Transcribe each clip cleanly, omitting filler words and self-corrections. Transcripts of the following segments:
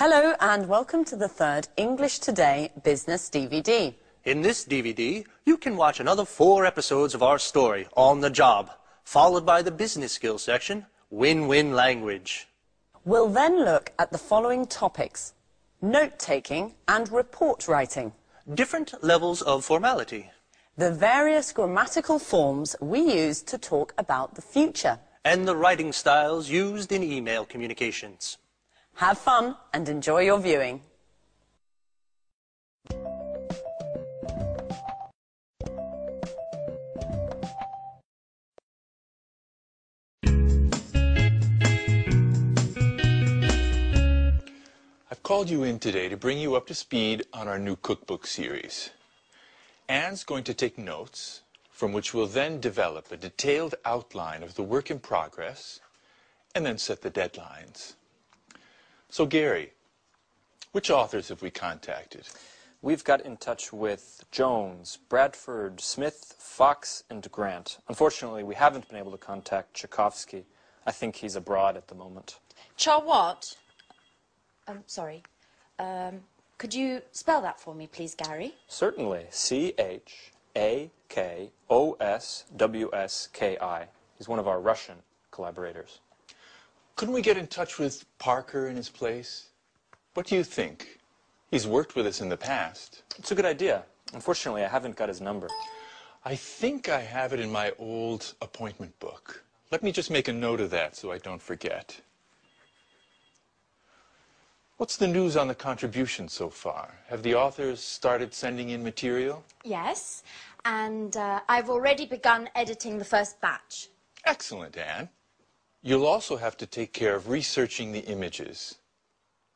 Hello and welcome to the third English Today Business DVD. In this DVD, you can watch another 4 episodes of our story, On the Job, followed by the business skills section, Win-Win Language. We'll then look at the following topics: note-taking and report writing, Different levels of formality, the various grammatical forms we use to talk about the future. and the writing styles used in email communications. Have fun and enjoy your viewing. I've called you in today to bring you up to speed on our new cookbook series. Anne's going to take notes, from which we'll then develop a detailed outline of the work in progress, and then set the deadlines. So Gary, which authors have we contacted? We've got in touch with Jones, Bradford, Smith, Fox, and Grant. Unfortunately, we haven't been able to contact Tchaikovsky. I think he's abroad at the moment. What? Sorry. Could you spell that for me, please, Gary? Certainly. Chakoswski. He's one of our Russian collaborators. Couldn't we get in touch with Parker in his place? What do you think? He's worked with us in the past. It's a good idea. Unfortunately, I haven't got his number. I think I have it in my old appointment book. Let me just make a note of that so I don't forget. What's the news on the contribution so far? Have the authors started sending in material? Yes, and I've already begun editing the first batch. Excellent, Anne. You'll also have to take care of researching the images.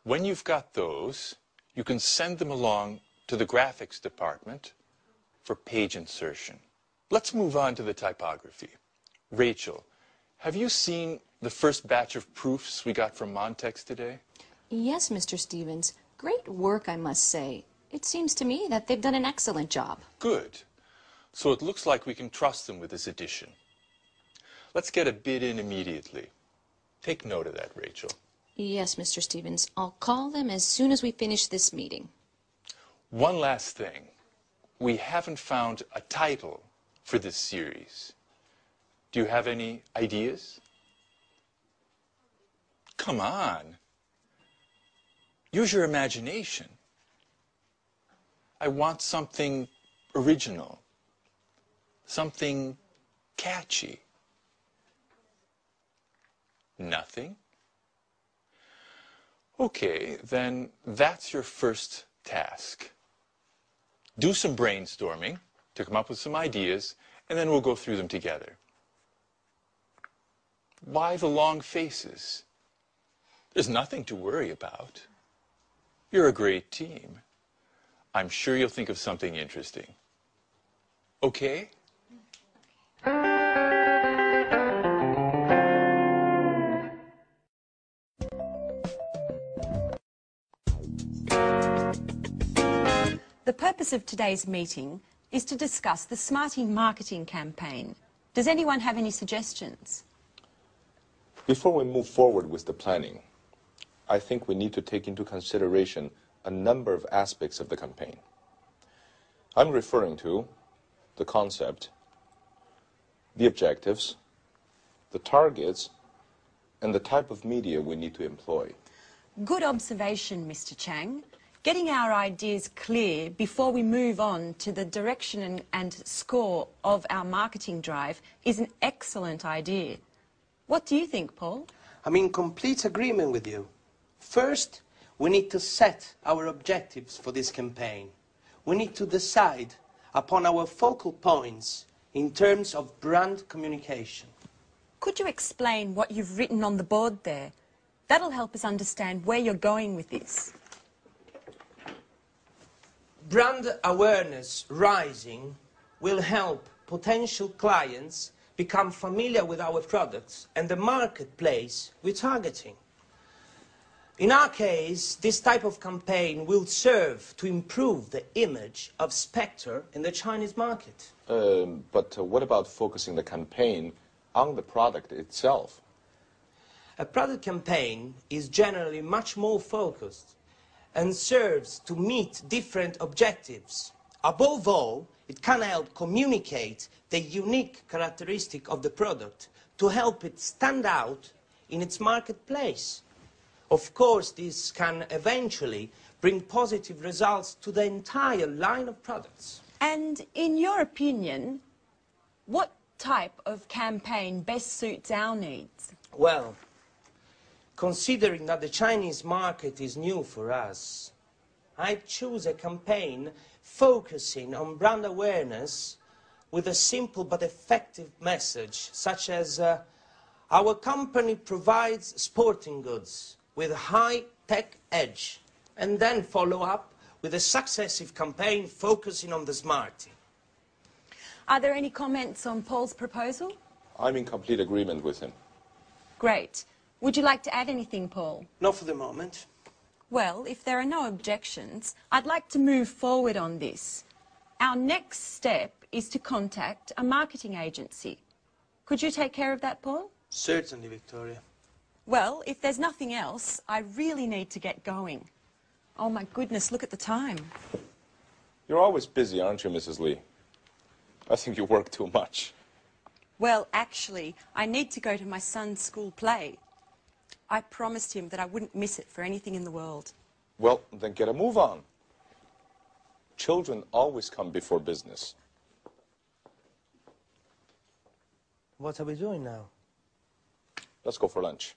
When you've got those, you can send them along to the graphics department for page insertion. Let's move on to the typography. Rachel, have you seen the first batch of proofs we got from Montex today? Yes, Mr. Stevens. Great work, I must say. It seems to me that they've done an excellent job. Good. So it looks like we can trust them with this edition. Let's get a bid in immediately. Take note of that, Rachel. Yes, Mr. Stevens. I'll call them as soon as we finish this meeting. One last thing. We haven't found a title for this series. Do you have any ideas? Come on. Use your imagination. I want something original, something catchy. Nothing? Okay, then that's your first task. Do some brainstorming to come up with some ideas, and then we'll go through them together. Why the long faces? There's nothing to worry about. You're a great team. I'm sure you'll think of something interesting. Okay? The purpose of today's meeting is to discuss the Smarty marketing campaign. Does anyone have any suggestions? Before we move forward with the planning, I think we need to take into consideration a number of aspects of the campaign. I'm referring to the concept, the objectives, the targets, and the type of media we need to employ. Good observation, Mr. Chang. Getting our ideas clear before we move on to the direction and score of our marketing drive is an excellent idea. What do you think, Paul? I'm in complete agreement with you. First, we need to set our objectives for this campaign. We need to decide upon our focal points in terms of brand communication. Could you explain what you've written on the board there? That'll help us understand where you're going with this. Brand awareness rising will help potential clients become familiar with our products and the marketplace we're targeting. In our case, this type of campaign will serve to improve the image of Spectre in the Chinese market. But what about focusing the campaign on the product itself? a product campaign is generally much more focused and serves to meet different objectives. Above all, it can help communicate the unique characteristic of the product to help it stand out in its marketplace. Of course, this can eventually bring positive results to the entire line of products. And in your opinion, what type of campaign best suits our needs? Well, considering that the Chinese market is new for us, I'd choose a campaign focusing on brand awareness with a simple but effective message, such as our company provides sporting goods with a high-tech edge, and then follow up with a successive campaign focusing on the Smarty. Are there any comments on Paul's proposal? I'm in complete agreement with him. Great. Would you like to add anything, Paul? Not for the moment. Well, if there are no objections, I'd like to move forward on this. Our next step is to contact a marketing agency. Could you take care of that, Paul? Certainly, Victoria. Well, if there's nothing else, I really need to get going. Oh, my goodness, look at the time. You're always busy, aren't you, Mrs. Lee? I think you work too much. Well, actually, I need to go to my son's school play. I promised him that I wouldn't miss it for anything in the world. Well, then get a move on. Children always come before business. What are we doing now? Let's go for lunch.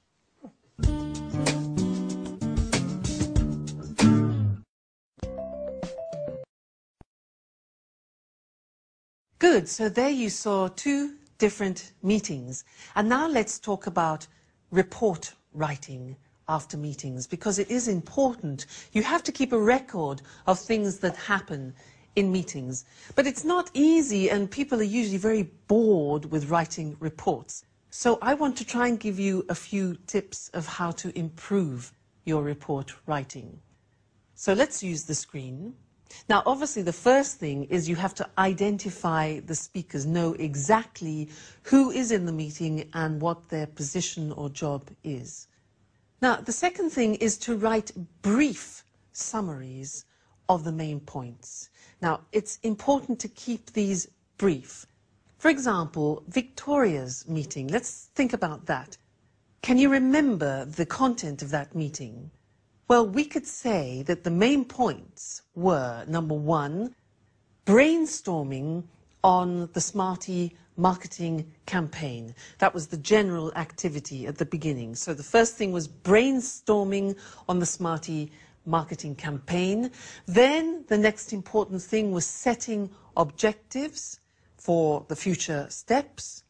Good, so there you saw two different meetings. And now let's talk about report writing after meetings, because it is important. You have to keep a record of things that happen in meetings. But it's not easy, and people are usually very bored with writing reports. So I want to try and give you a few tips of how to improve your report writing. So let's use the screen. Now, obviously, the first thing is you have to identify the speakers, know exactly who is in the meeting and what their position or job is. Now, the second thing is to write brief summaries of the main points. Now, it's important to keep these brief. For example, Victoria's meeting. Let's think about that. Can you remember the content of that meeting? Well, we could say that the main points were, number one, brainstorming on the Smarty marketing campaign. That was the general activity at the beginning. So the first thing was brainstorming on the Smarty marketing campaign. Then the next important thing was setting objectives for the future steps.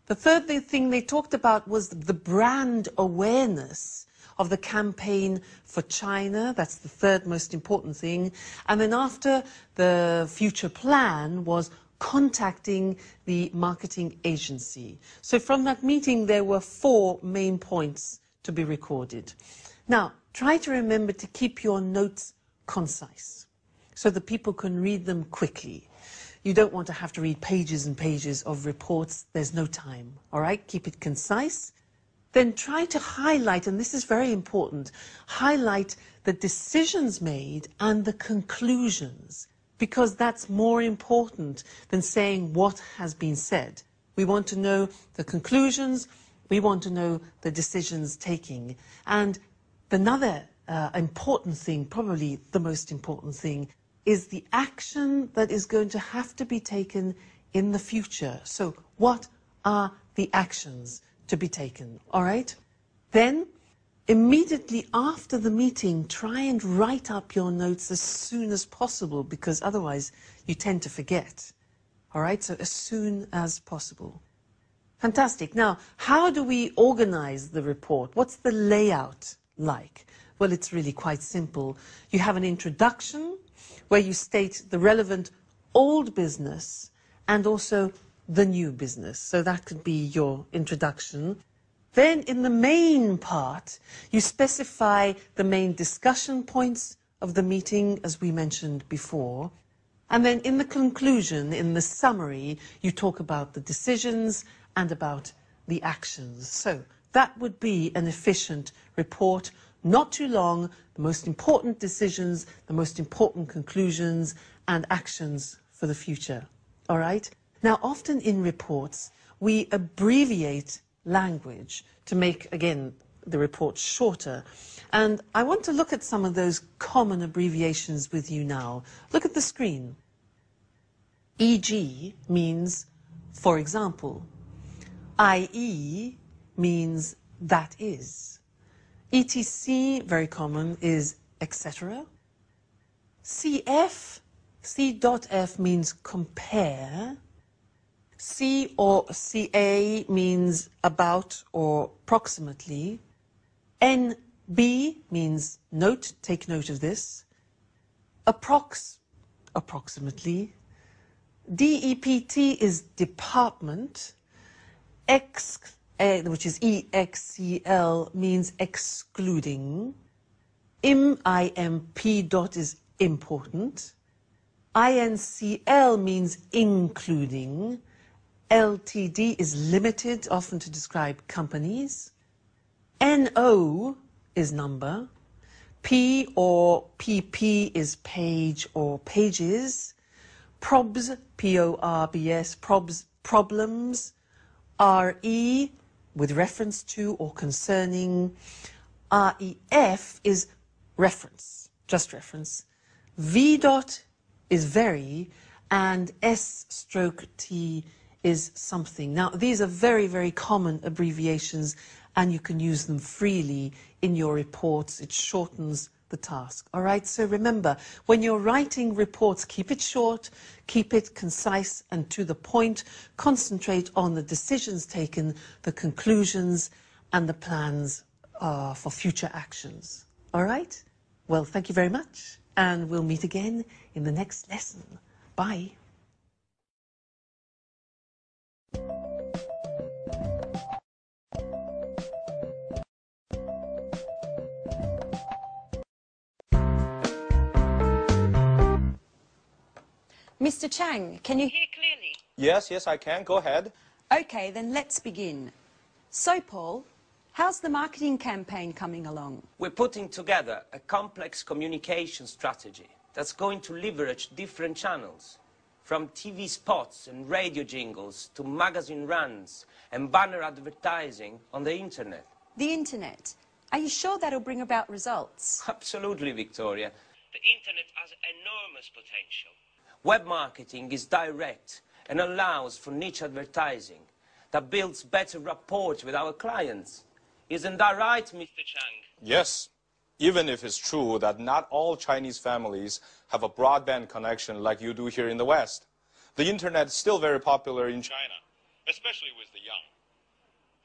The third thing they talked about was the brand awareness of the campaign for China. That's the third most important thing. And then after, the future plan was contacting the marketing agency. So from that meeting, there were 4 main points to be recorded. Now, try to remember to keep your notes concise so that people can read them quickly. You don't want to have to read pages and pages of reports. There's no time, all right? Keep it concise. Then try to highlight, and this is very important, highlight the decisions made and the conclusions, because that's more important than saying what has been said. We want to know the conclusions, we want to know the decisions taking. And another important thing, probably the most important thing, is the action that is going to have to be taken in the future. So what are the actions to be taken, all right? Then, immediately after the meeting, try and write up your notes as soon as possible, because otherwise you tend to forget, all right? So as soon as possible. Fantastic. Now, how do we organize the report? What's the layout like? Well, it's really quite simple. You have an introduction where you state the relevant old business and also the new business. So that could be your introduction. Then in the main part, you specify the main discussion points of the meeting, as we mentioned before. And then in the conclusion, in the summary, you talk about the decisions and about the actions. So That would be an efficient report, not too long, the most important decisions, the most important conclusions and actions for the future. All right? Now, often in reports, we abbreviate language to make, again, the report shorter. And I want to look at some of those common abbreviations with you now. Look at the screen. E.g. means, for example. I.e. means that is. ETC, very common, is etc. CF, C.F means compare. C or CA means about or approximately. NB means note, take note of this. Approximately. DEPT is department. Which is EXCL, means excluding. IMP dot is important. INCL means including. LTD is limited, often to describe companies. NO is number. P or PP is page or pages. PROBS, P-O-R-B-S, PROBS, problems. RE, with reference to or concerning. REF is reference, just reference. V dot is very, and S/T is something. Now, these are very, very common abbreviations, and you can use them freely in your reports. It shortens the task. All right, so remember, when you're writing reports, keep it short, keep it concise and to the point. Concentrate on the decisions taken, the conclusions, and the plans for future actions. All right? Well, thank you very much, and we'll meet again in the next lesson. Bye. Mr. Chang, can you hear clearly? Yes, I can. Go ahead. Okay, then let's begin. So, Paul, how's the marketing campaign coming along? We're putting together a complex communication strategy that's going to leverage different channels, from TV spots and radio jingles to magazine runs and banner advertising on the internet. The internet? Are you sure that'll bring about results? Absolutely, Victoria. The internet has enormous potential. Web marketing is direct and allows for niche advertising that builds better rapport with our clients. Isn't that right, Mr. Chang? Yes, even if it's true that not all Chinese families have a broadband connection like you do here in the West. The internet is still very popular in China, especially with the young.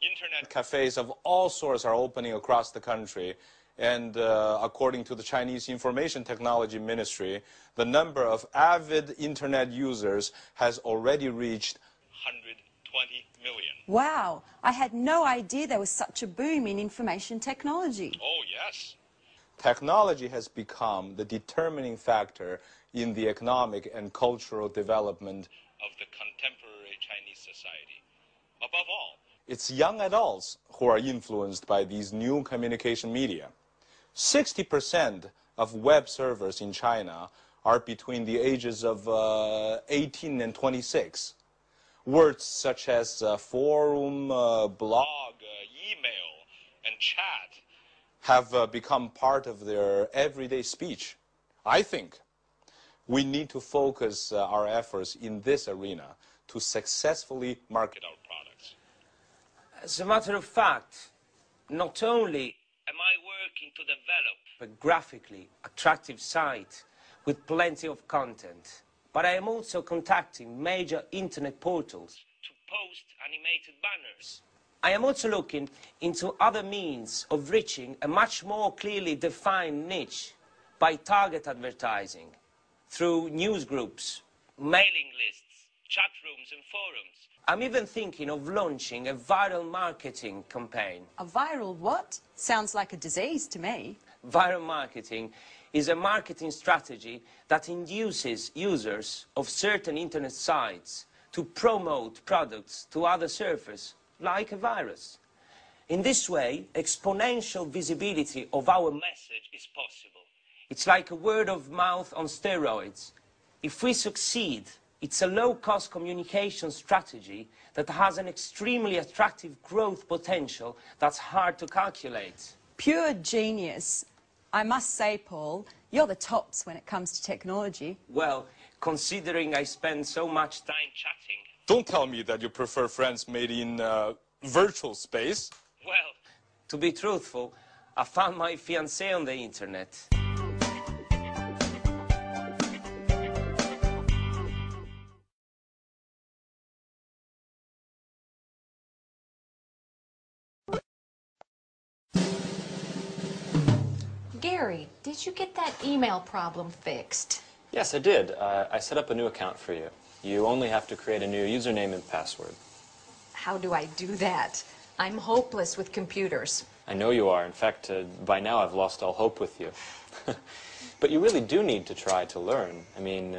Internet cafes of all sorts are opening across the country. And according to the Chinese Information Technology Ministry, the number of avid internet users has already reached 120 million. Wow, I had no idea there was such a boom in information technology. Oh, yes. Technology has become the determining factor in the economic and cultural development of the contemporary Chinese society. Above all, it's young adults who are influenced by these new communication media. 60% of web servers in China are between the ages of 18 and 26. Words such as forum, blog, email, and chat have become part of their everyday speech. I think we need to focus our efforts in this arena to successfully market our products. As a matter of fact, not only am I working to develop a graphically attractive site with plenty of content, but I am also contacting major internet portals to post animated banners. I am also looking into other means of reaching a much more clearly defined niche by target advertising through newsgroups, mailing lists, chat rooms and forums. I'm even thinking of launching a viral marketing campaign. A viral what? Sounds like a disease to me. Viral marketing is a marketing strategy that induces users of certain internet sites to promote products to other surfaces, like a virus. In this way, exponential visibility of our message is possible. It's like a word of mouth on steroids. If we succeed, it's a low-cost communication strategy that has an extremely attractive growth potential that's hard to calculate. Pure genius. I must say, Paul, you're the tops when it comes to technology. Well, considering I spend so much time chatting. Don't tell me that you prefer friends made in virtual space. Well, to be truthful, I found my fiancée on the internet. Gary, did you get that email problem fixed? Yes, I did. I set up a new account for you. You only have to create a new username and password. How do I do that? I'm hopeless with computers. I know you are. In fact, by now I've lost all hope with you. But you really do need to try to learn. I mean,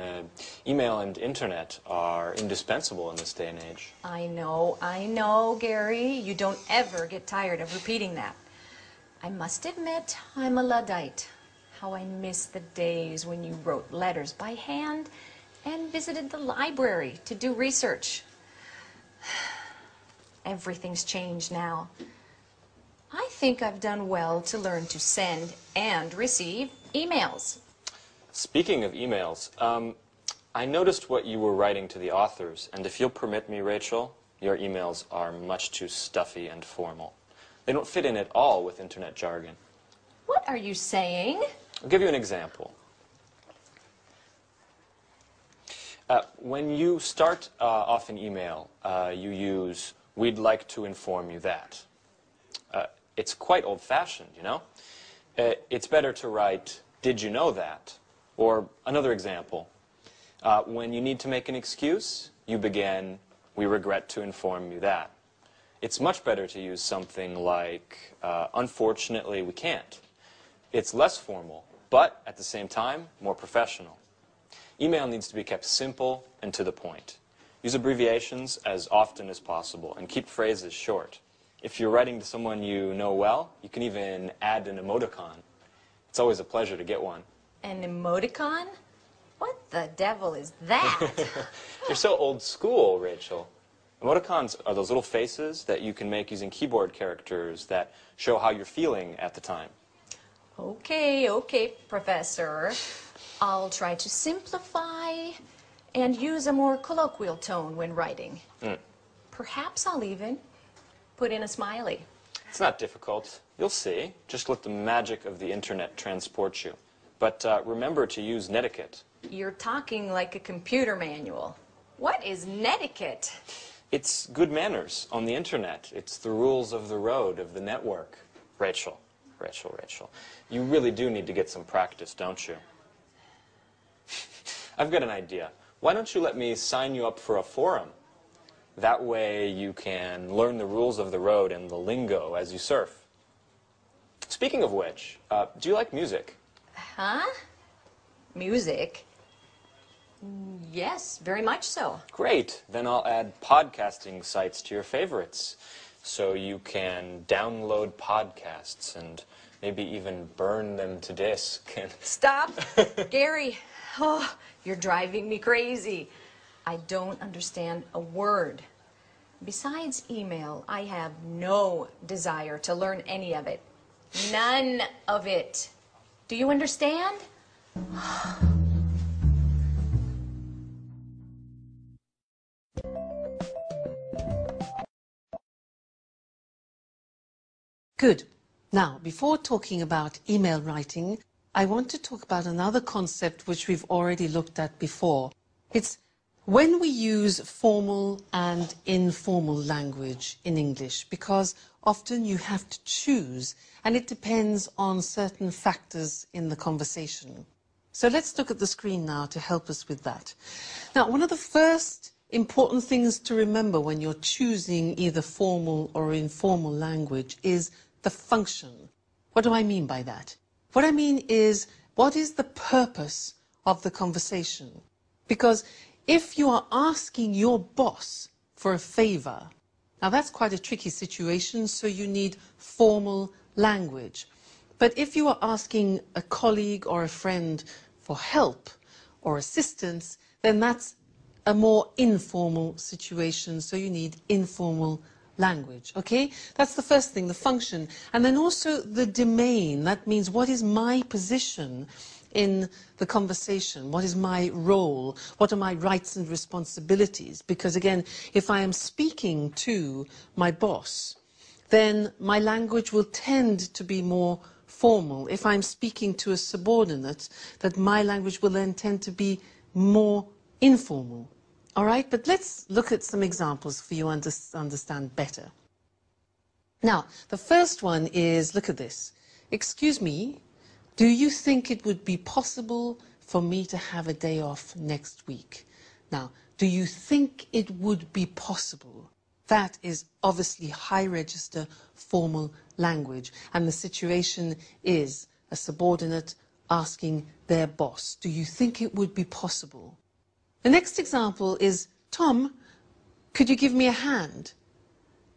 email and internet are indispensable in this day and age. I know, Gary. You don't ever get tired of repeating that. I must admit, I'm a Luddite. How I miss the days when you wrote letters by hand and visited the library to do research. Everything's changed now. I think I've done well to learn to send and receive emails. Speaking of emails, I noticed what you were writing to the authors, and if you'll permit me, Rachel, your emails are much too stuffy and formal. They don't fit in at all with internet jargon. What are you saying? I'll give you an example. When you start off an email, you use, "We'd like to inform you that." It's quite old-fashioned, you know? It's better to write, "Did you know that?" Or another example, when you need to make an excuse, you begin, "We regret to inform you that." It's much better to use something like, "Unfortunately, we can't." It's less formal, but at the same time, more professional. Email needs to be kept simple and to the point. Use abbreviations as often as possible and keep phrases short. If you're writing to someone you know well, you can even add an emoticon. It's always a pleasure to get one. An emoticon? What the devil is that? You're so old school, Rachel. Emoticons are those little faces that you can make using keyboard characters that show how you're feeling at the time. Okay, Professor. I'll try to simplify and use a more colloquial tone when writing. Perhaps I'll even put in a smiley. It's not difficult. You'll see. Just let the magic of the internet transport you. But remember to use netiquette. You're talking like a computer manual. What is netiquette? It's good manners on the internet. It's the rules of the road, of the network. Rachel. You really do need to get some practice, don't you? I've got an idea. Why don't you let me sign you up for a forum? That way you can learn the rules of the road and the lingo as you surf. Speaking of which, do you like music? Huh? Music? Yes, very much so. Great. Then I'll add podcasting sites to your favorites. So you can download podcasts and maybe even burn them to disk. Stop, Gary. Oh, you're driving me crazy. I don't understand a word. Besides email, I have no desire to learn any of it. None of it. Do you understand? Good. Now, before talking about email writing, I want to talk about another concept which we've already looked at before. It's when we use formal and informal language in English, because often you have to choose, and it depends on certain factors in the conversation. So let's look at the screen now to help us with that. Now, one of the first important things to remember when you're choosing either formal or informal language is the function. What do I mean by that? What I mean is, what is the purpose of the conversation? Because if you are asking your boss for a favor, Now that's quite a tricky situation, so you need formal language. But if you are asking a colleague or a friend for help or assistance, then that's a more informal situation, so you need informal language, okay? That's the first thing, the function. And then also the domain. That means what is my position in the conversation? What is my role? What are my rights and responsibilities? Because again, if I am speaking to my boss, then my language will tend to be more formal. If I'm speaking to a subordinate, that my language will then tend to be more informal. All right, but let's look at some examples for you to understand better. Now, the first one is, look at this. Excuse me, do you think it would be possible for me to have a day off next week? Now, do you think it would be possible? That is obviously high register formal language. And the situation is a subordinate asking their boss, do you think it would be possible? The next example is, Tom, could you give me a hand?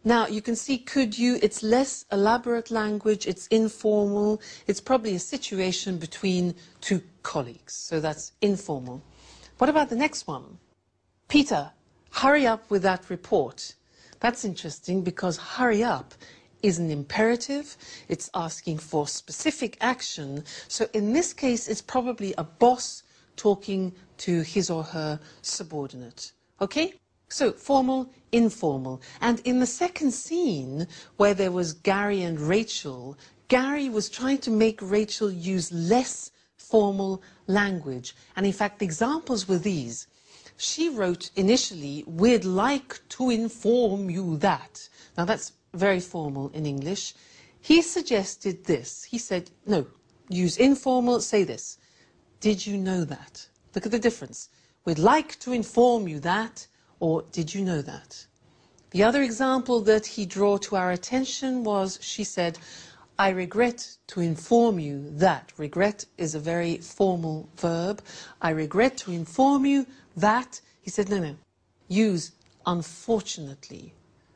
Now, you can see could you, it's less elaborate language, it's informal, it's probably a situation between two colleagues, so that's informal. What about the next one? Peter, hurry up with that report. That's interesting because hurry up is an imperative, it's asking for specific action, so in this case it's probably a boss talking to his or her subordinate. Okay? So formal, informal. And in the second scene, where there was Gary and Rachel, Gary was trying to make Rachel use less formal language. And in fact, the examples were these. She wrote initially, we'd like to inform you that. Now that's very formal in English. He suggested this. He said, no, use informal, say this. Did you know that? Look at the difference. We'd like to inform you that, or did you know that? The other example that he drew to our attention was, she said, I regret to inform you that. Regret is a very formal verb. I regret to inform you that. He said, no, no, use unfortunately.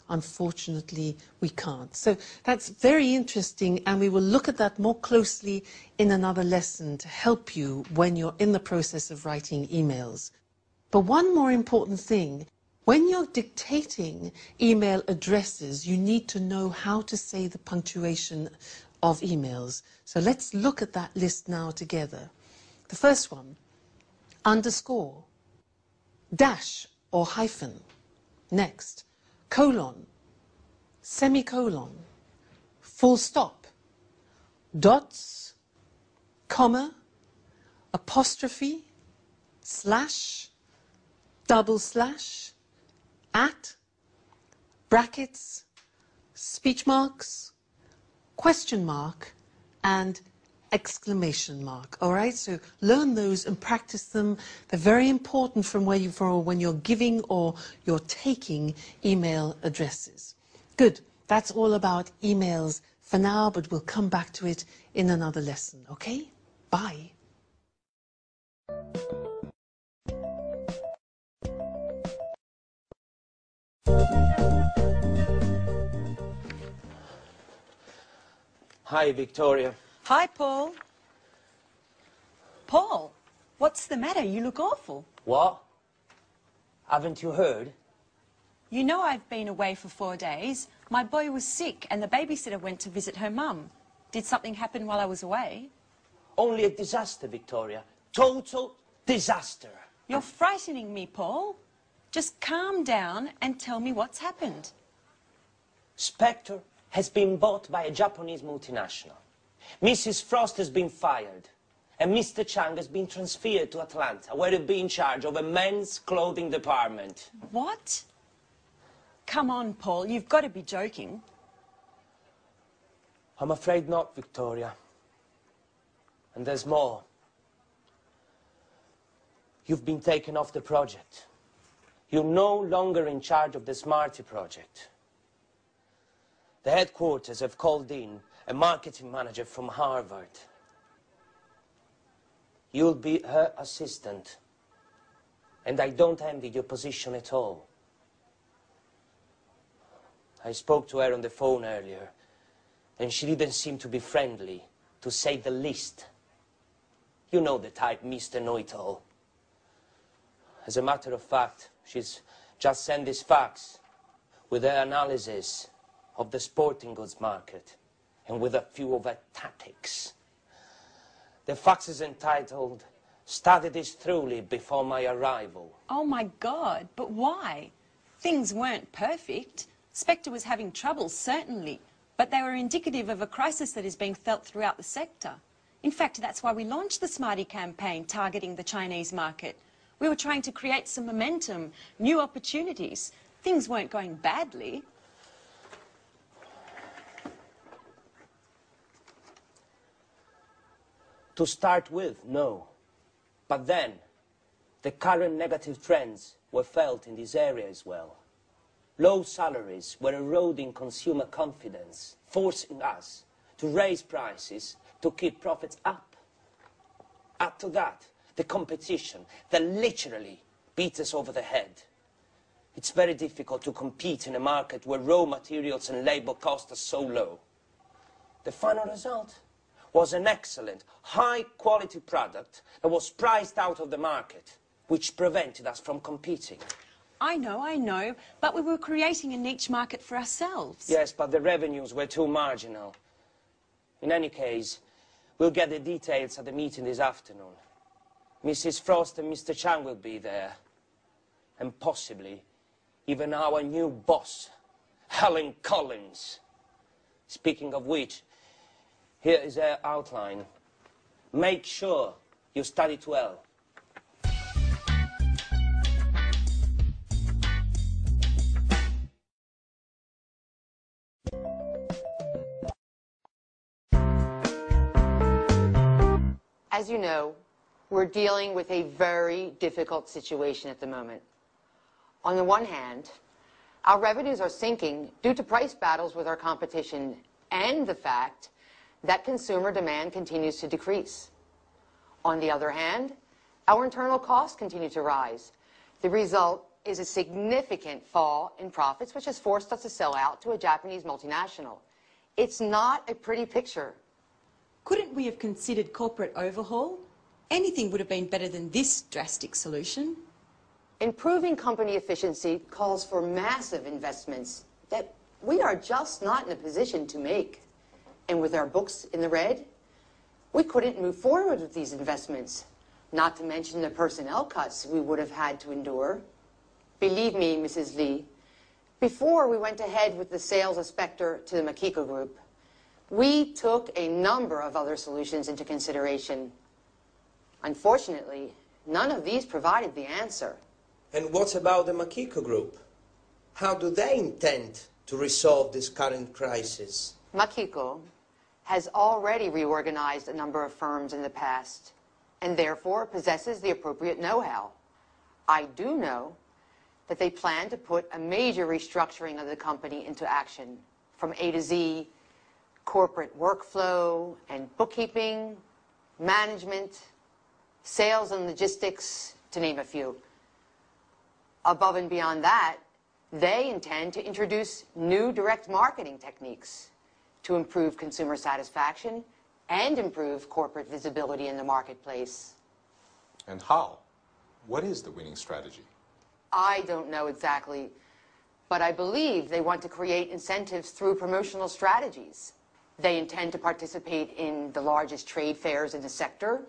Unfortunately, we can't. So that's very interesting, and we will look at that more closely in another lesson to help you when you're in the process of writing emails. But one more important thing, when you're dictating email addresses, you need to know how to say the punctuation of emails. So let's look at that list now together. The first one, underscore, dash or hyphen. Next, colon, semicolon, full stop, dots, comma, apostrophe, slash, double slash, at, brackets, speech marks, question mark, and exclamation mark. All right, so learn those and practice them. They're very important from when you're giving or you're taking email addresses. Good, that's all about emails for now, but we'll come back to it in another lesson, okay? Bye. Hi, Victoria. Hi, Paul. Paul, what's the matter? You look awful. What? Haven't you heard? You know I've been away for 4 days. My boy was sick and the babysitter went to visit her mum. Did something happen while I was away? Only a disaster, Victoria. Total disaster. You're frightening me, Paul. Just calm down and tell me what's happened. Spectre has been bought by a Japanese multinational. Mrs. Frost has been fired, and Mr. Chang has been transferred to Atlanta, where he'll be in charge of a men's clothing department. What? Come on, Paul, you've got to be joking. I'm afraid not, Victoria. And there's more. You've been taken off the project. You're no longer in charge of the Smarty project. The headquarters have called in a marketing manager from Harvard. You'll be her assistant. And I don't envy your position at all. I spoke to her on the phone earlier, and she didn't seem to be friendly, to say the least. You know the type, Mr. Know-it-all. As a matter of fact, she's just sent this fax with her analysis of the sporting goods market and with a few of her tactics. The fax is entitled, "Study this thoroughly before my arrival." Oh my God, but why? Things weren't perfect. Spectre was having trouble, certainly, but they were indicative of a crisis that is being felt throughout the sector. In fact, that's why we launched the Smarty campaign targeting the Chinese market. We were trying to create some momentum, new opportunities. Things weren't going badly. To start with, no. But then, the current negative trends were felt in this area as well. Low salaries were eroding consumer confidence, forcing us to raise prices to keep profits up. Add to that, the competition that literally beats us over the head. It's very difficult to compete in a market where raw materials and labor costs are so low. The final result was an excellent, high-quality product that was priced out of the market, which prevented us from competing. I know, but we were creating a niche market for ourselves. Yes, but the revenues were too marginal. In any case, we'll get the details at the meeting this afternoon. Mrs. Frost and Mr. Chang will be there. And possibly even our new boss, Helen Collins. Speaking of which, here is her outline. Make sure you study it well. As you know, we're dealing with a very difficult situation at the moment. On the one hand, our revenues are sinking due to price battles with our competition and the fact that consumer demand continues to decrease. On the other hand, our internal costs continue to rise. The result is a significant fall in profits, which has forced us to sell out to a Japanese multinational. It's not a pretty picture. Couldn't we have considered corporate overhaul? Anything would have been better than this drastic solution. Improving company efficiency calls for massive investments that we are just not in a position to make. And with our books in the red, we couldn't move forward with these investments, not to mention the personnel cuts we would have had to endure. Believe me, Mrs. Lee, before we went ahead with the sales of Spectre to the Makiko Group, we took a number of other solutions into consideration. Unfortunately, none of these provided the answer. And what about the Makiko Group? How do they intend to resolve this current crisis? Makiko has already reorganized a number of firms in the past and therefore possesses the appropriate know-how. I do know that they plan to put a major restructuring of the company into action, from A to Z, corporate workflow and bookkeeping, management, sales and logistics, to name a few. Above and beyond that, they intend to introduce new direct marketing techniques to improve consumer satisfaction and improve corporate visibility in the marketplace. And how? What is the winning strategy? I don't know exactly, but I believe they want to create incentives through promotional strategies. They intend to participate in the largest trade fairs in the sector,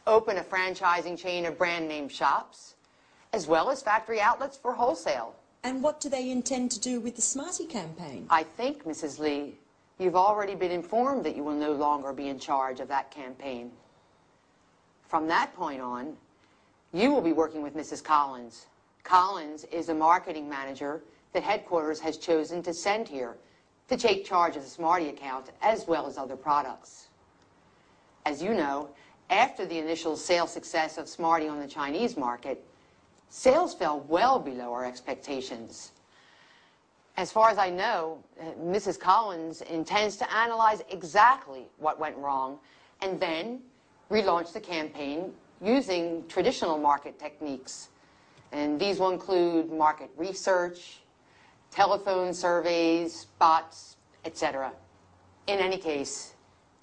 open a franchising chain of brand name shops, as well as factory outlets for wholesale. And what do they intend to do with the Smarty campaign? I think, Mrs. Lee, you've already been informed that you will no longer be in charge of that campaign. From that point on, you will be working with Mrs. Collins. Collins is a marketing manager that headquarters has chosen to send here to take charge of the Smarty account as well as other products. As you know, after the initial sales success of Smarty on the Chinese market, sales fell well below our expectations. As far as I know, Mrs. Collins intends to analyze exactly what went wrong and then relaunch the campaign using traditional market techniques. And these will include market research, telephone surveys, bots, etc. In any case,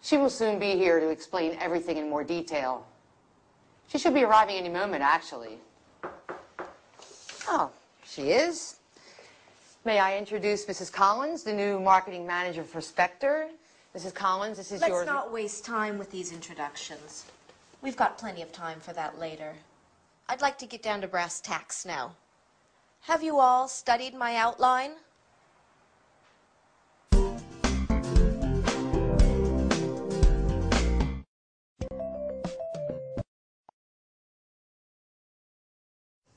she will soon be here to explain everything in more detail. She should be arriving any moment, actually. Oh, she is. May I introduce Mrs. Collins, the new marketing manager for Spectre? Mrs. Collins, this is yours. Let's not waste time with these introductions. We've got plenty of time for that later. I'd like to get down to brass tacks now. Have you all studied my outline?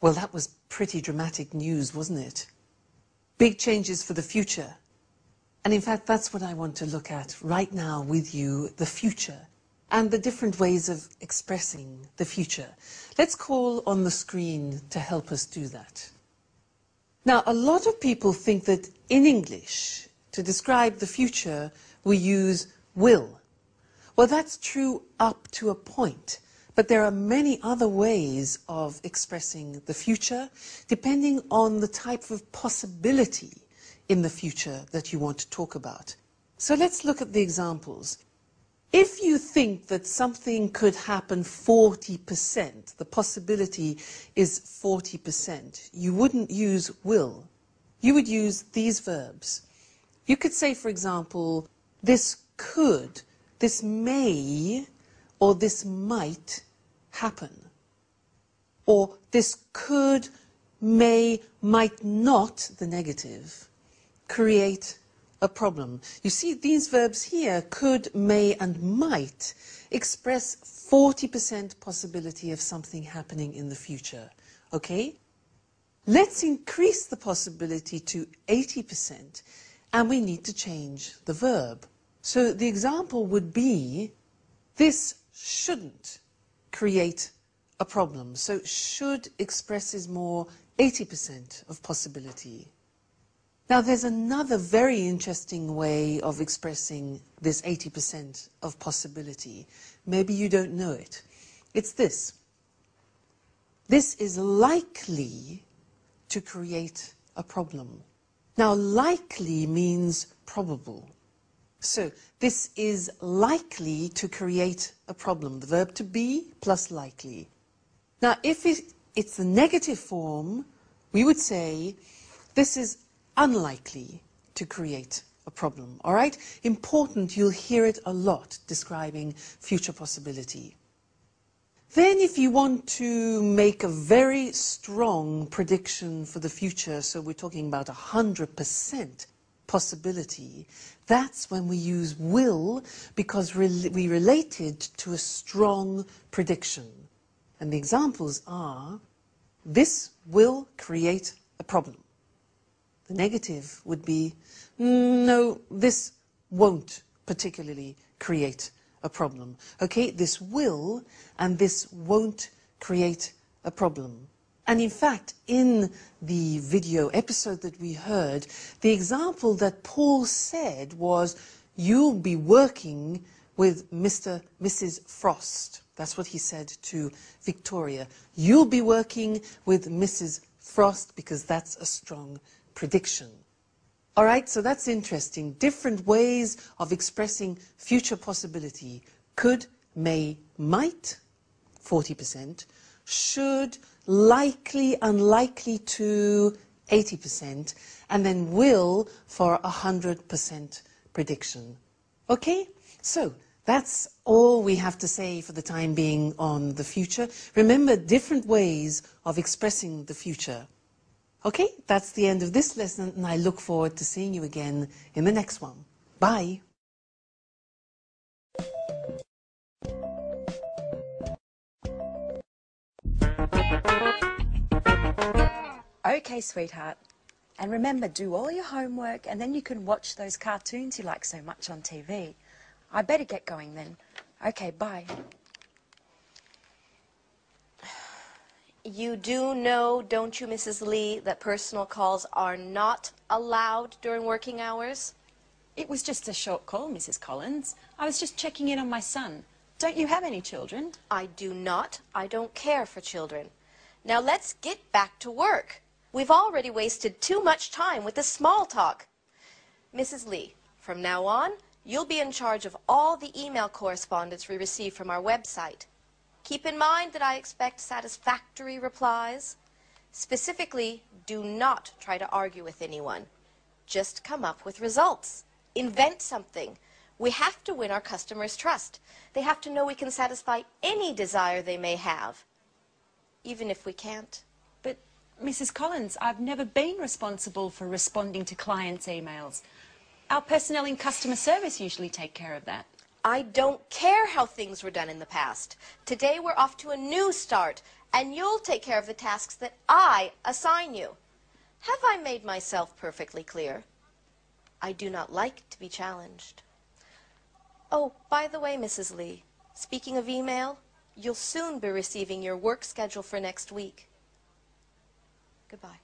Well, that was pretty dramatic news, wasn't it? Big changes for the future. And in fact, that's what I want to look at right now with you, the future, and the different ways of expressing the future. Let's call on the screen to help us do that. Now, a lot of people think that in English, to describe the future, we use will. Well, that's true up to a point. But there are many other ways of expressing the future, depending on the type of possibility in the future that you want to talk about. So let's look at the examples. If you think that something could happen 40%, the possibility is 40%, you wouldn't use will. You would use these verbs. You could say, for example, this could, this may, or this might happen. Or this could, may, might not, the negative, create a problem. You see, these verbs here, could, may, and might, express 40% possibility of something happening in the future. Okay? Let's increase the possibility to 80%, and we need to change the verb. So the example would be, this shouldn't create a problem. So should expresses more 80% of possibility. Now there's another very interesting way of expressing this 80% of possibility. Maybe you don't know it. It's this. This is likely to create a problem. Now likely means probable. So this is likely to create a problem. The verb to be plus likely. Now if it's the negative form, we would say this is unlikely to create a problem. All right? Important, you'll hear it a lot describing future possibility. Then if you want to make a very strong prediction for the future, so we're talking about 100% possibility, that's when we use will, because we relate it to a strong prediction. And the examples are, this will create a problem. The negative would be, no, this won't particularly create a problem. Okay, this will and this won't create a problem. And in fact, in the video episode that we heard, the example that Paul said was, you'll be working with Mrs. Frost. That's what he said to Victoria. You'll be working with Mrs. Frost because that's a strong prediction. All right, so that's interesting. Different ways of expressing future possibility. Could, may, might, 40%. Should, likely, unlikely to, 80%. And then will for 100% prediction. Okay, so that's all we have to say for the time being on the future. Remember, different ways of expressing the future. Okay, that's the end of this lesson, and I look forward to seeing you again in the next one. Bye. Okay, sweetheart. And remember, do all your homework, and then you can watch those cartoons you like so much on TV. I better get going then. Okay, bye. You do know, don't you, Mrs. Lee, that personal calls are not allowed during working hours? It was just a short call, Mrs. Collins. I was just checking in on my son. Don't you have any children? I do not. I don't care for children. Now let's get back to work. We've already wasted too much time with the small talk. Mrs. Lee, from now on, you'll be in charge of all the email correspondence we receive from our website. Keep in mind that I expect satisfactory replies. Specifically, do not try to argue with anyone. Just come up with results. Invent something. We have to win our customers' trust. They have to know we can satisfy any desire they may have, even if we can't. But, Mrs. Collins, I've never been responsible for responding to clients' emails. Our personnel in customer service usually take care of that. I don't care how things were done in the past. Today we're off to a new start, and you'll take care of the tasks that I assign you. Have I made myself perfectly clear? I do not like to be challenged. Oh, by the way, Mrs. Lee, speaking of email, you'll soon be receiving your work schedule for next week. Goodbye.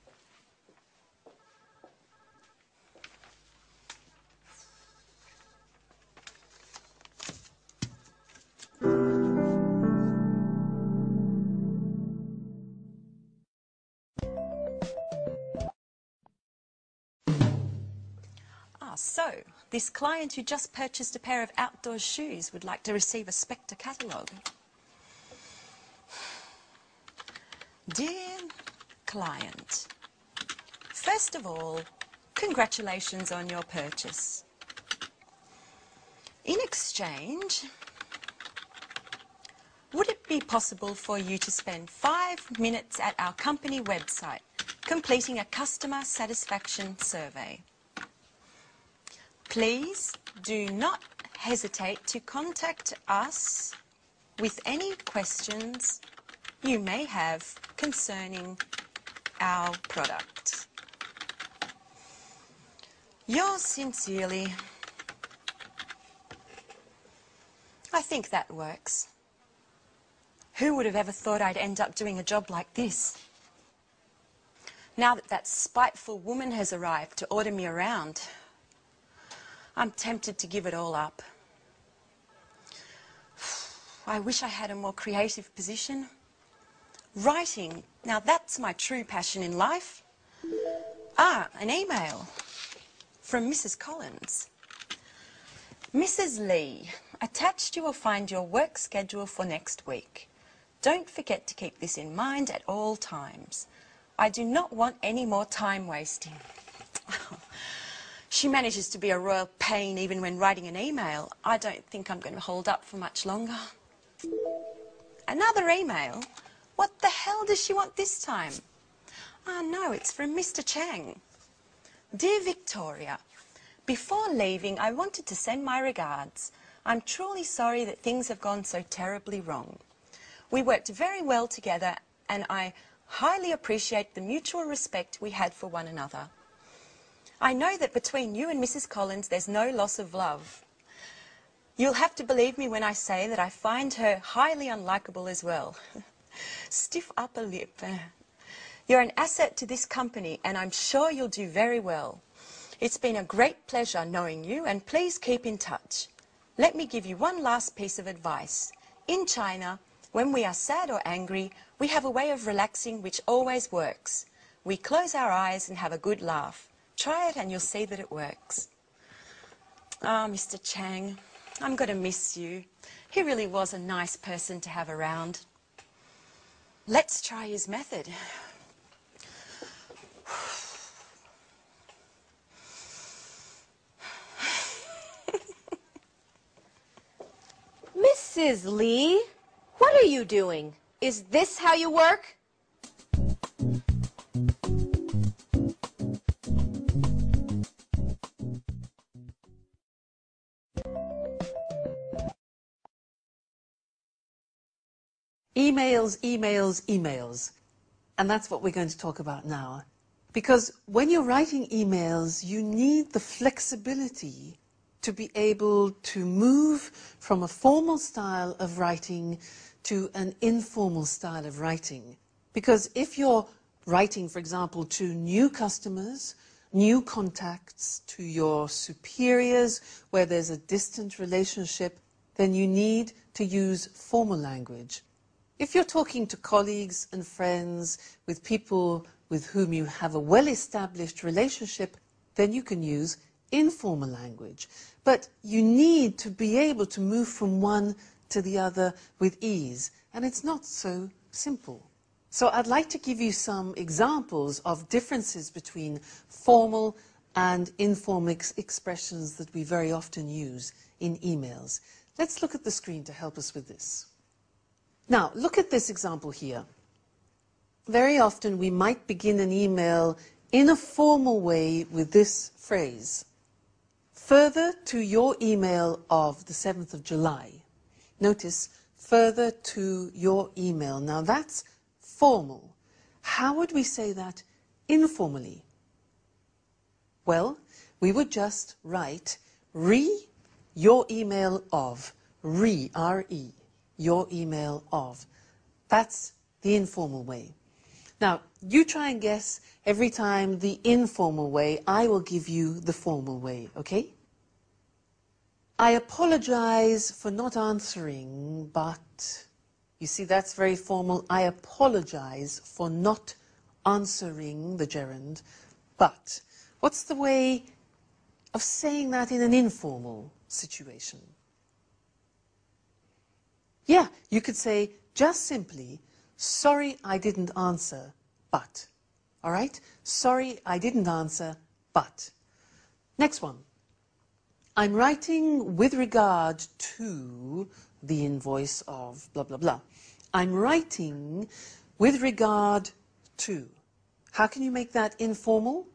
So, this client who just purchased a pair of outdoor shoes would like to receive a Spectre catalogue. Dear client, first of all, congratulations on your purchase. In exchange, would it be possible for you to spend 5 minutes at our company website completing a customer satisfaction survey? Please do not hesitate to contact us with any questions you may have concerning our product. Yours sincerely. I think that works. Who would have ever thought I'd end up doing a job like this? Now that that spiteful woman has arrived to order me around, I'm tempted to give it all up. I wish I had a more creative position. Writing, now that's my true passion in life. Ah, an email from Mrs. Collins. Mrs. Lee, attached you will find your work schedule for next week. Don't forget to keep this in mind at all times. I do not want any more time wasting. She manages to be a royal pain even when writing an email. I don't think I'm going to hold up for much longer. Another email? What the hell does she want this time? Oh no, it's from Mr. Chang. Dear Victoria, before leaving, I wanted to send my regards. I'm truly sorry that things have gone so terribly wrong. We worked very well together and I highly appreciate the mutual respect we had for one another. I know that between you and Mrs. Collins there's no loss of love. You'll have to believe me when I say that I find her highly unlikable as well. Stiff upper lip. You're an asset to this company and I'm sure you'll do very well. It's been a great pleasure knowing you and please keep in touch. Let me give you one last piece of advice. In China, when we are sad or angry, we have a way of relaxing which always works. We close our eyes and have a good laugh. Try it and you'll see that it works. Ah, Mr. Chang, I'm going to miss you. He really was a nice person to have around. Let's try his method. Mrs. Lee, what are you doing? Is this how you work? Emails, emails, emails. And that's what we're going to talk about now. Because when you're writing emails, you need the flexibility to be able to move from a formal style of writing to an informal style of writing. Because if you're writing, for example, to new customers, new contacts, to your superiors, where there's a distant relationship, then you need to use formal language. If you're talking to colleagues and friends, with people with whom you have a well-established relationship, then you can use informal language. But you need to be able to move from one to the other with ease, and it's not so simple. So I'd like to give you some examples of differences between formal and informal expressions that we very often use in emails. Let's look at the screen to help us with this. Now, look at this example here. Very often we might begin an email in a formal way with this phrase. Further to your email of the 7th of July. Notice, further to your email. Now that's formal. How would we say that informally? Well, we would just write your email of. R-E, your email of. That's the informal way. Now, you try and guess every time the informal way. I will give you the formal way, okay? I apologize for not answering, but... You see, that's very formal. I apologize for not answering the gerund, but... What's the way of saying that in an informal situation? Yeah, you could say just simply, sorry I didn't answer, but. All right? Sorry I didn't answer, but. Next one. I'm writing with regard to the invoice of blah, blah, blah. I'm writing with regard to. How can you make that informal?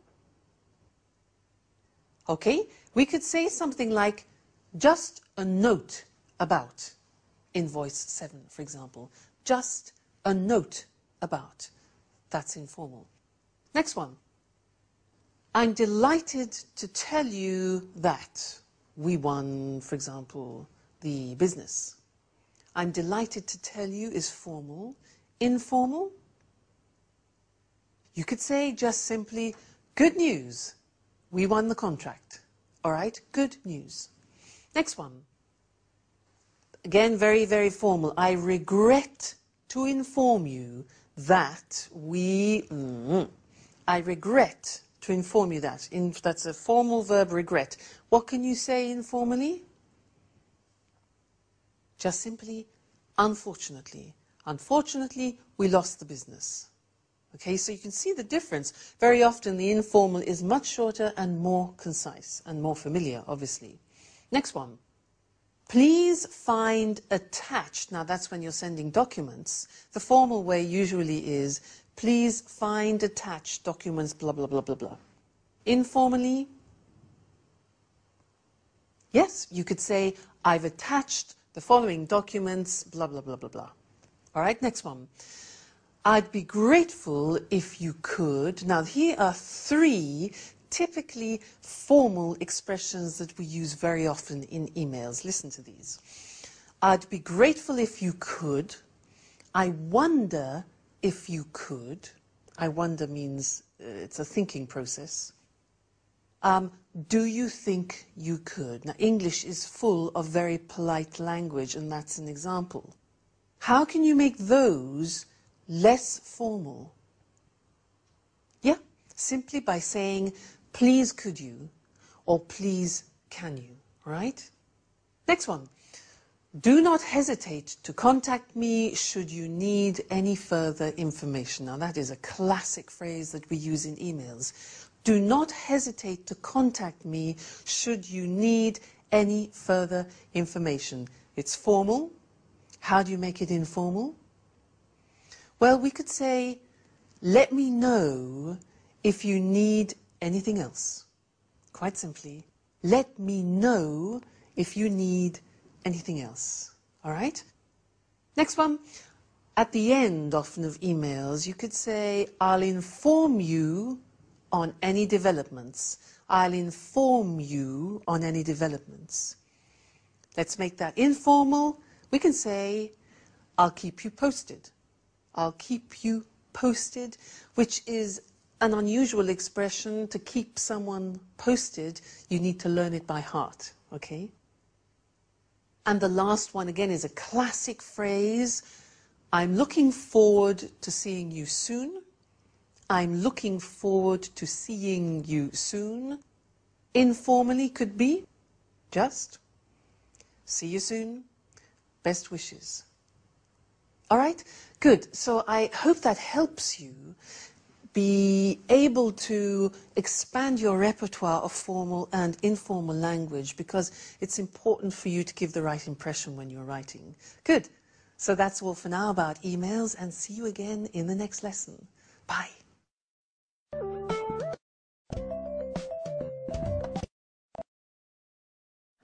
Okay, we could say something like just a note about invoice 7, for example. Just a note about. That's informal. Next one. I'm delighted to tell you that we won, for example, the business. I'm delighted to tell you is formal. Informal? You could say just simply, good news. We won the contract. All right? Good news. Next one. Again, very, very formal. I regret to inform you that we... I regret to inform you that. That's a formal verb, regret. What can you say informally? Just simply, unfortunately. Unfortunately, we lost the business. Okay, so you can see the difference. Very often the informal is much shorter and more concise and more familiar, obviously. Next one. Please find attached. Now that's when you're sending documents. The formal way usually is, please find attached documents, blah, blah, blah, blah, blah. Informally, yes, you could say, I've attached the following documents, blah, blah, blah, blah, blah. All right, next one. I'd be grateful if you could. Now, here are 3 typically formal expressions that we use very often in emails. Listen to these. I'd be grateful if you could. I wonder if you could. I wonder means it's a thinking process. Do you think you could? Now, English is full of very polite language, and that's an example. How can you make those less formal? Yeah, simply by saying, please could you, or please can you, right? Next one. Do not hesitate to contact me should you need any further information. Now that is a classic phrase that we use in emails. Do not hesitate to contact me should you need any further information. It's formal. How do you make it informal? Well, we could say, let me know if you need anything else. Quite simply, let me know if you need anything else. All right? Next one. At the end, often, of emails, you could say, I'll inform you on any developments. I'll inform you on any developments. Let's make that informal. We can say, I'll keep you posted. I'll keep you posted, which is an unusual expression. To keep someone posted, you need to learn it by heart, okay? And the last one, again, is a classic phrase. I'm looking forward to seeing you soon. I'm looking forward to seeing you soon. Informally could be just see you soon. Best wishes. All right? Good. So I hope that helps you be able to expand your repertoire of formal and informal language, because it's important for you to give the right impression when you're writing. Good. So that's all for now about emails, and see you again in the next lesson. Bye.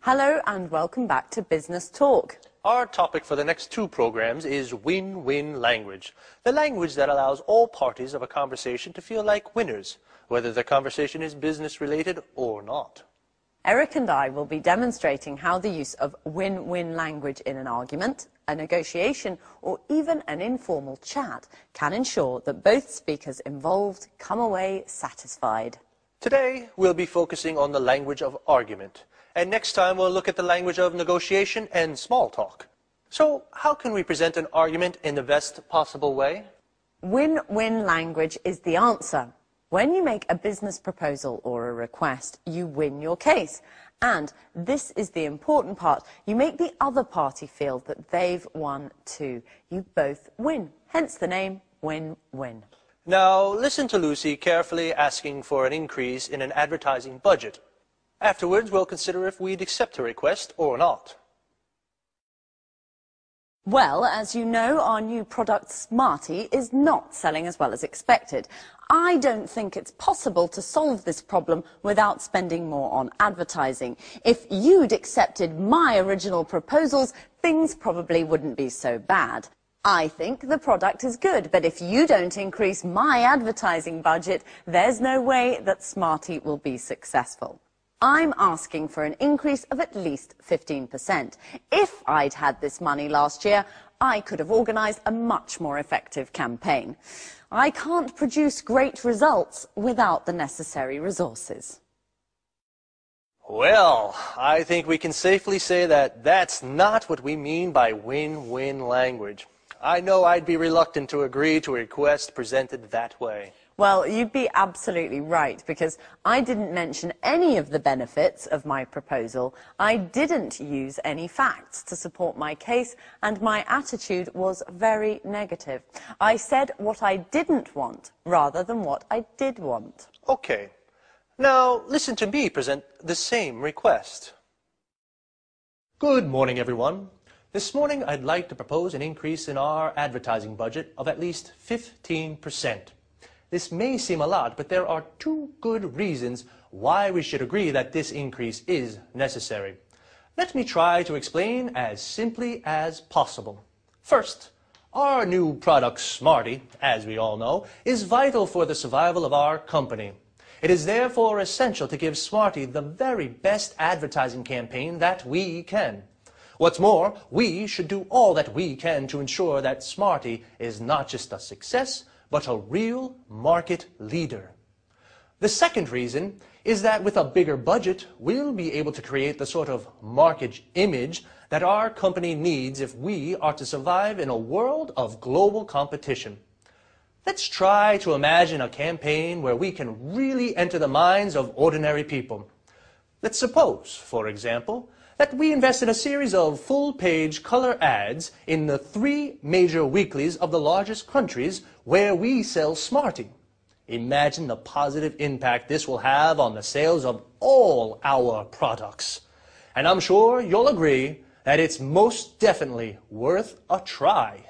Hello and welcome back to Business Talk. Our topic for the next 2 programs is win-win language, the language that allows all parties of a conversation to feel like winners, whether the conversation is business-related or not. Eric and I will be demonstrating how the use of win-win language in an argument, a negotiation, or even an informal chat can ensure that both speakers involved come away satisfied. Today, we'll be focusing on the language of argument. And next time, we'll look at the language of negotiation and small talk. So, how can we present an argument in the best possible way? Win-win language is the answer. When you make a business proposal or a request, you win your case. And this is the important part. You make the other party feel that they've won too. You both win. Hence the name win-win. Now, listen to Lucy carefully asking for an increase in an advertising budget. Afterwards, we'll consider if we'd accept her request or not. Well, as you know, our new product Smarty is not selling as well as expected. I don't think it's possible to solve this problem without spending more on advertising. If you'd accepted my original proposals, things probably wouldn't be so bad. I think the product is good, but if you don't increase my advertising budget, there's no way that Smarty will be successful. I'm asking for an increase of at least 15%. If I'd had this money last year, I could have organised a much more effective campaign. I can't produce great results without the necessary resources. Well, I think we can safely say that that's not what we mean by win-win language. I know I'd be reluctant to agree to a request presented that way. Well, you'd be absolutely right, because I didn't mention any of the benefits of my proposal. I didn't use any facts to support my case, and my attitude was very negative. I said what I didn't want, rather than what I did want. Okay. Now, listen to me present the same request. Good morning, everyone. This morning, I'd like to propose an increase in our advertising budget of at least 15%. This may seem a lot, but there are 2 good reasons why we should agree that this increase is necessary. Let me try to explain as simply as possible. First, our new product, Smarty, as we all know, is vital for the survival of our company. It is therefore essential to give Smarty the very best advertising campaign that we can. What's more, we should do all that we can to ensure that Smarty is not just a success, but a real market leader. The second reason is that with a bigger budget, we'll be able to create the sort of market image that our company needs if we are to survive in a world of global competition. Let's try to imagine a campaign where we can really enter the minds of ordinary people. Let's suppose, for example, that we invest in a series of full-page color ads in the 3 major weeklies of the largest countries where we sell Smarty. Imagine the positive impact this will have on the sales of all our products. And I'm sure you'll agree that it's most definitely worth a try.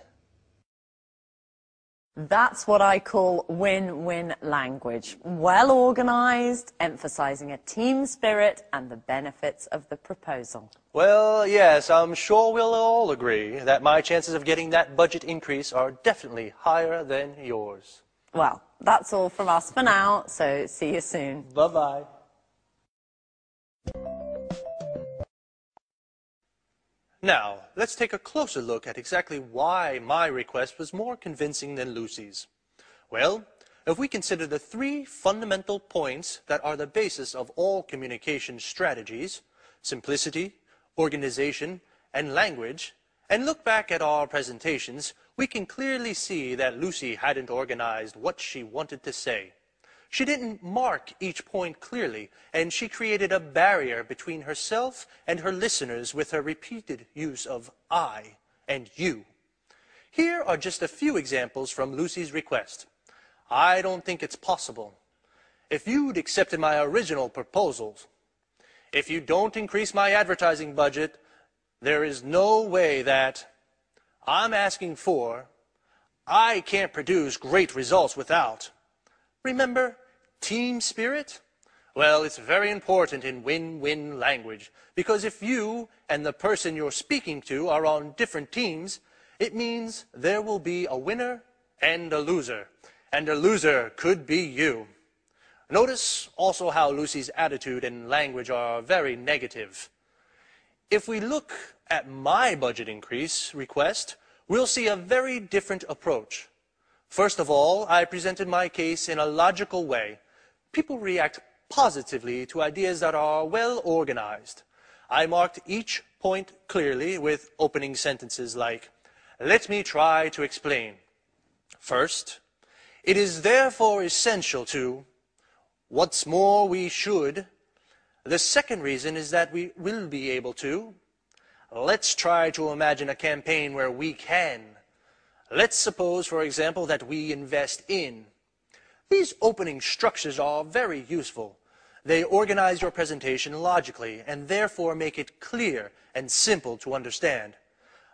That's what I call win-win language. Well organised, emphasising a team spirit and the benefits of the proposal. Well, yes, I'm sure we'll all agree that my chances of getting that budget increase are definitely higher than yours. Well, that's all from us for now, so see you soon. Bye-bye. Now, let's take a closer look at exactly why my request was more convincing than Lucy's. Well, if we consider the 3 fundamental points that are the basis of all communication strategies, simplicity, organization, and language, and look back at our presentations, we can clearly see that Lucy hadn't organized what she wanted to say. She didn't mark each point clearly, and she created a barrier between herself and her listeners with her repeated use of I and you. Here are just a few examples from Lucy's request. I don't think it's possible. If you'd accepted my original proposals, if you don't increase my advertising budget, there is no way that I'm asking for, I can't produce great results without. Remember, team spirit? Well, it's very important in win-win language, because if you and the person you're speaking to are on different teams, it means there will be a winner and a loser could be you. Notice also how Lucy's attitude and language are very negative. If we look at my budget increase request, we'll see a very different approach. First of all, I presented my case in a logical way. People react positively to ideas that are well organized. I marked each point clearly with opening sentences like, "Let me try to explain. First, it is therefore essential to, what's more, we should. The second reason is that we will be able to. Let's try to imagine a campaign where we can. Let's suppose, for example, that we invest in." These opening structures are very useful. They organize your presentation logically and therefore make it clear and simple to understand.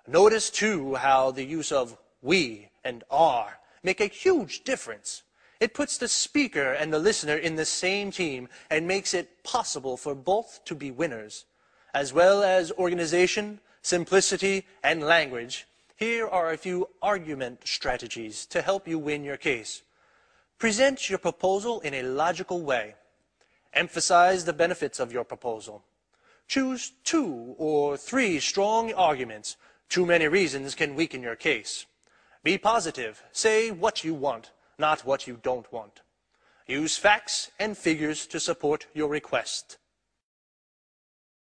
Notice, too, how the use of we and are make a huge difference. It puts the speaker and the listener in the same team and makes it possible for both to be winners. As well as organization, simplicity, and language, here are a few argument strategies to help you win your case. Present your proposal in a logical way. Emphasize the benefits of your proposal. Choose 2 or 3 strong arguments. Too many reasons can weaken your case. Be positive. Say what you want, not what you don't want. Use facts and figures to support your request.